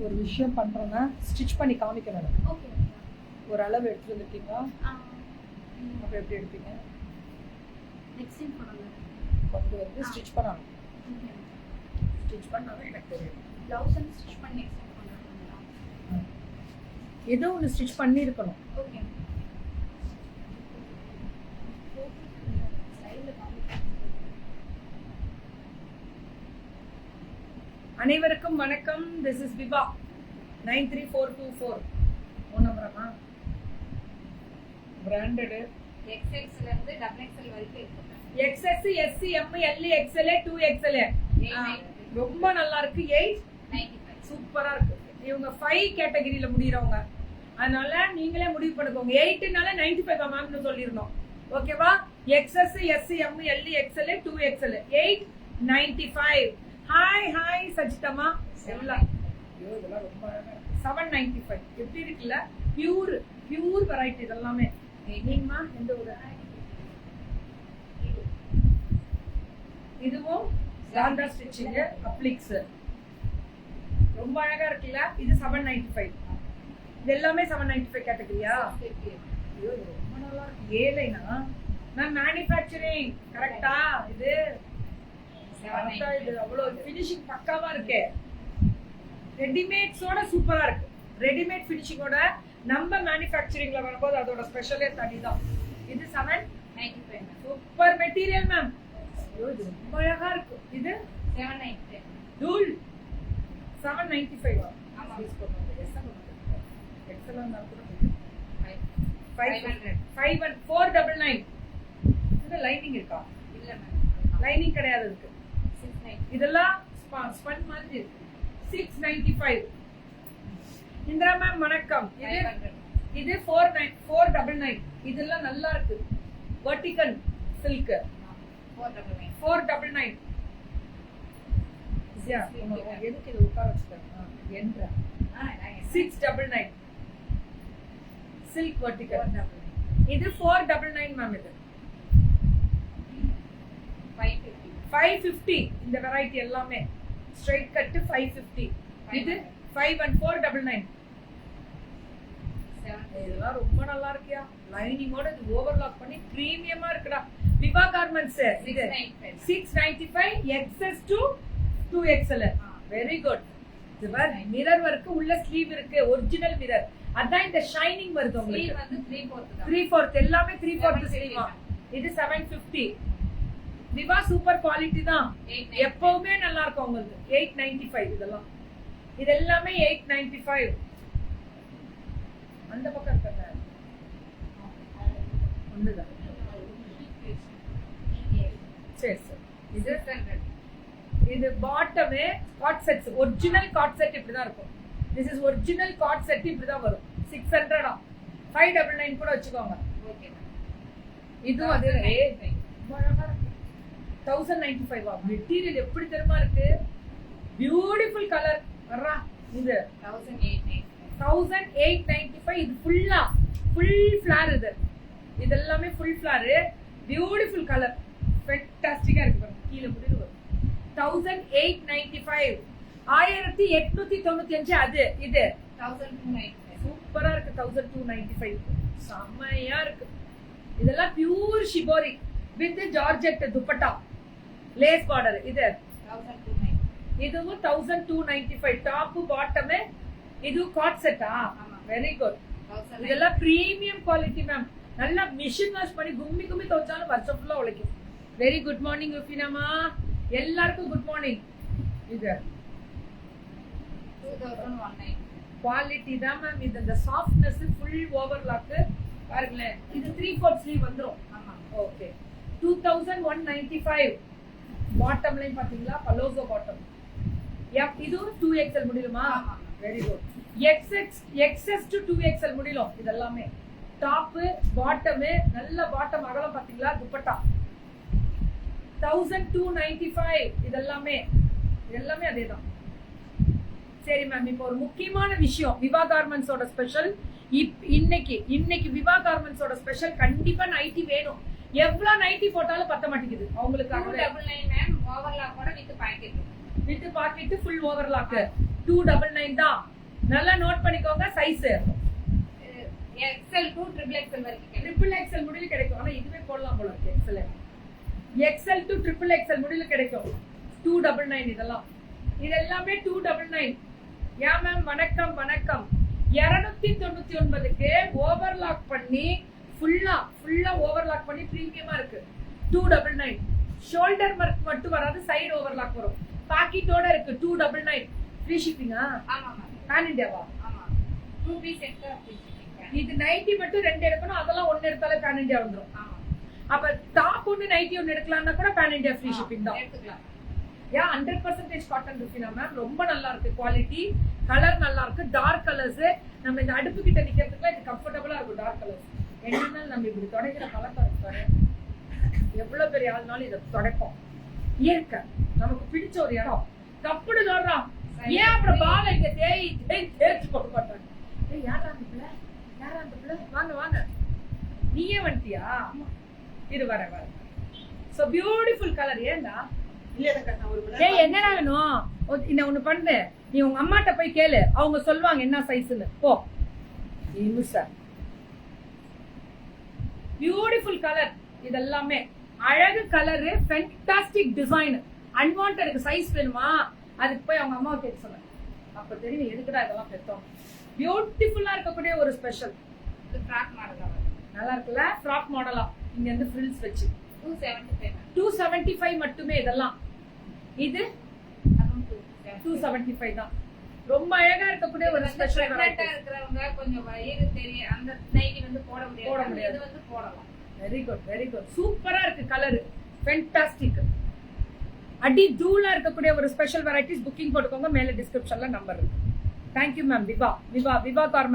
ஒரு விஷயம் பண்றேன்னா ஸ்டிச் பண்ணி காமிக்கணும். ஓகே. ஒரு அளவு எடுத்து வந்துட்டீங்களா? அப்ப எப்படி எடுப்பீங்க? நெக்ஸ்ட் டைம் போடுங்க. கொண்டு வந்து ஸ்டிச் பண்ணணும். ஓகே. ஸ்டிச் பண்ணாதான் எனக்கு தெரியும். ப்ளவுஸ் வந்து ஸ்டிச் பண்ணி நெக்ஸ்ட் டைம் போடுறீங்களா? ஏதோ ஒன்று ஸ்டிச் பண்ணி இருக்கணும். ஓகே. அனைவருக்கும் வணக்கம். திஸ் இஸ் விவா 93424 ஃபோன் நம்பரமா? பிராண்டட் XXL இருந்து XXL வரைக்கும் இருக்கு. XS SC M L XL 2XL ரொம்ப நல்லா இருக்கு. 895 சூப்பரா இருக்கு. இவங்க 5 கேட்டகரியில முடியறவங்க, அதனால நீங்களே முடிவு பண்ணுங்க. 8னால 95 மேம்னு சொல்லிரணும். ஓகேவா? XS SC M L XL 2XL 895. Hi சஜிதமா. எல்லாம் இதெல்லாம் ரொம்ப 795 எப்படி இருக்குல்ல? பியூர் வெரைட்டி இதெல்லாமே. நீங்கமா எந்த ஊரு? இதுவும் சாண்டா ஸ்டிச்சிங் அப்ளிக்ஸ் ரொம்ப அழகா இருக்குல்ல? இது 795. இது எல்லாமே 795 கேட்டகரியா? ஐயோ ரொம்ப நல்லா இருக்கு. ஏலைனா நான் மேனுஃபேக்சரிங் கரெக்டா? இது இது அவ்வளவு ஃபினிஷிங் பக்காவா இருக்கு. ரெடிமேட்ஸோட சூப்பரா இருக்கு. ரெடிமேட் ஃபினிஷிங்கோட நம்ம மேனுஃபேக்சரிங்ல வரும்போது அதோட ஸ்பெஷலே தனிதான். இது 795 சூப்பர் மெட்டீரியல் மேம். இது ரொம்ப அழகா இருக்கு. இது 795 டூல் 795. ஆமா. எக்ஸலன்ட் தான். 500 499. இது லைனிங் இருக்கா? இல்ல மேம், லைனிங் கிடையாது இருக்கு. 690. இதெல்லாம் ஸ்பன் மாதிரி இருக்கு. 695. இந்திரா மேம் வணக்கம். இது 499. இதெல்லாம் நல்லா இருக்கு. Vertical silk 499. எதுக்கு இது உட்கார வச்சுட்டாங்க? என்ற 699 சில்க் வெர்டிகல். இது 499 மேம். இது 550. இந்த வெரைட்டி எல்லாமே ஸ்ட்ரைட் கட் 550. இது 51499. இதெல்லாம் ரொம்ப நல்லா இருக்கியா? லைனிங்கோட இது ஓவர்லாக் பண்ணி பிரீமியமா இருக்குடா. விவா கார்மெண்ட்ஸ். இது 695 XS to 2XL. Very good. இது பார், மிரர் வர்க் உள்ள ஸ்லீவ் இருக்கு. Original mirror. அதான் இந்த ஷைனிங் வருது உங்களுக்கு. வந்து 3/4 3/4 எல்லாமே 3/4 ஸ்லீவா. இது 750. விவா சூப்பர் குவாலிட்டி தான். எப்பவுமே நல்லா இருக்கும் உங்களுக்கு. 895. இதெல்லாம் இது எல்லாமே 895. அந்த பக்கம் இருக்காங்க ஒண்ணுதான். சரி சரி. இது பாட்டமே cord sets. Original cord set இப்படிதான் இருக்கும். This is original cord set இப்படிதான் வரும். 600. 599 கூட வச்சுக்கோங்க. இதுவும் அதே 1095. மெட்டீரியல் எப்படி தெரியுமா இருக்கு? Beautiful colour. வர்றா இது 1895. இது ஃபுல் ஃபிளார். இது எல்லாமே ஃபுல் ஃபிளார். Beautiful colour. ஃபென்டாஸ்டிக்கா இருக்கு பாருங்க. கீழ முடிவு வரும். 1895. 1895. அது இது 1295. சூப்பரா இருக்கு. 1295 செம்மையா இருக்கு. இதெல்லாம் pure shibori with georgette dupatta lace border. இது 1290. இதுவும் 1295. Top bottom. இது காட் செட்டா? Very good. இதெல்லாம் பிரீமியம் குவாலிட்டி மேம். நல்லா மிஷின் வாஷ் பண்ணி கும்மி துவைச்சாலும் வருஷம் ஃபுல்லா உழைக்கும். வெரி குட் மார்னிங் யுஃபினாமா. எல்லாருக்கும் குட் மார்னிங். இது 2019 குவாலிட்டி தான் மேம். இது இந்த சாஃப்ட்னஸ் ஃபுல் ஓவர்லாக் பாருங்களேன். இது 3/4 ஸ்லீவ் வந்துரும். ஆமா. ஓகே. 2195. பாட்டம் லைன் பாத்தீங்களா? Palazzo bottom. இதுவும் 2XL முடியுமா? Very good. XS to 2XL முடியும். இதெல்லாமே டாப் பாட்டம். நல்ல பாட்டம் அகலம் பாத்தீங்களா? துப்பட்டா 1295. இதெல்லாமே அதேதான். சரி மேம், இப்போ ஒரு முக்கியமான விஷயம். விவா கார்மெண்ட்ஸோட ஸ்பெஷல் இன்னைக்கு விவா கார்மெண்ட்ஸோட ஸ்பெஷல் கண்டிப்பா நைட்டி வேணும். எவ்வளவு நைட்டி போட்டாலும் பத்த மாட்டேங்குது அவங்களுக்கு. 299 மேம். ஓவர்லாக் கூட with packet. With packet full overlock 299 தான். நல்லா நோட் பண்ணிக்கோங்க size. XL to triple XL வரைக்கும் கிடைக்கும். ட்ரிபிள் எக்ஸ்எல் முடியல கிடைக்கும். ஆனா இதுவே போடலாம் போல இருக்கு. எக்ஸ்எல் டு ட்ரிபிள் எக்ஸ்எல் முடியல கிடைக்கும். 299 இதெல்லாம். இது எல்லாமே 299. யா மேம் வணக்கம் வணக்கம். 299க்கு ஓவர்லாக் பண்ணி ஃபுல்லா ஓவர்லாக் பண்ணி பிரீமியமா இருக்கு. 299. ஷோல்டர் மார்க் மட்டும் வராது, சைடு ஓவர்லாக் வரும். பாக்கெட்டோட இருக்கு. 299. ஃப்ரீ ஷிப்பிங்கா? ஆமா மேம். பேன் இந்தியாவா? ஆமா. 2 பீஸ் எடுத்தா free shipping. இது நைட்டி மட்டும் 2 எடுக்கணும். அதெல்லாம் 1 எடுத்தாலே பேன் இந்தியா வந்துரும். ஆமா. அப்ப டாப் ஒன்னு நைட்டி ஒன்னு எடுக்கலாம்னா கூட பேன் இந்தியா ஃப்ரீ ஷிப்பிங் தான். எடுத்துக்கலாம். யா 100% காட்டன் ருஃபினா மேம். ரொம்ப நல்லா இருக்கு குவாலிட்டி. கலர் நல்லா இருக்கு. Dark colours. நம்ம இந்த அடுப்பு கிட்ட நிக்கிறதுக்குலாம் இது கம்ஃபர்ட்டபிளா இருக்கும். டார்க் கலர்ஸ் என்னன்னா நம்ம இப்படி துடைக்கிற பழக்கம் இருக்கு. எவ்வளவு பெரிய ஆளுனாலும் இதை துடைப்போம். இயற்கை நமக்கு பிடிச்ச ஒரு இடம். கப்புடு தோடுறான். ஏன் அப்புறம் பாலை இங்க தேய்ச்சி போட மாட்டாங்க. ஏய் யாரா அந்த பிள்ளை? வாங்க வாங்க. நீயே வந்துட்டியா? இரு வர. So beautiful colour. ஏண்டா ஏய் என்னடா வேணும்? என்ன ஒண்ணு பண்ணு, நீ உங்க அம்மாட்ட போய் கேளு, அவங்க சொல்லுவாங்க என்ன சைஸ்னு. போ. Beautiful colour. இதெல்லாமே அழகு கலரு, ஃபேண்டாஸ்டிக் டிசைன். அன்வான்டடுக்கு சைஸ் வேணுமா? அதுக்கு போய் அவங்க அம்மாவை கேட்க சொன்னேன். அப்ப தெரியும் எதுக்குடா இதெல்லாம் பெத்தோம். பியூட்டிஃபுல்லா இருக்கக்கூடிய ஒரு ஸ்பெஷல். இது ஃப்ராக் மாடலா வரும். நல்லா இருக்குல்ல? ஃப்ராக் மாடலா இங்க இருந்து ஃப்ரில்ஸ் வச்சு 275. 275 மட்டுமே இதெல்லாம். இது அதுவும் 275 தான். ரொம்ப அழகா இருக்கக்கூடிய ஒரு ஸ்பெஷல் பிரெக்னன்ட்டா இருக்கிறவங்க கொஞ்சம் வயிறு தெரியும் அந்த நைட்டி வந்து போட முடியாது. இது வந்து போடலாம். Very good. சூப்பரா இருக்கு கலர். ஃபேண்டாஸ்டிக். அடி தூளா இருக்கக்கூடிய ஒரு ஸ்பெஷல் வெரைட்டிஸ். புக்கிங் போட்டுக்கோங்க. மேல டிஸ்கிரிப்ஷன்ல நம்பர் இருக்கு. Thank you ma'am. Viva garments.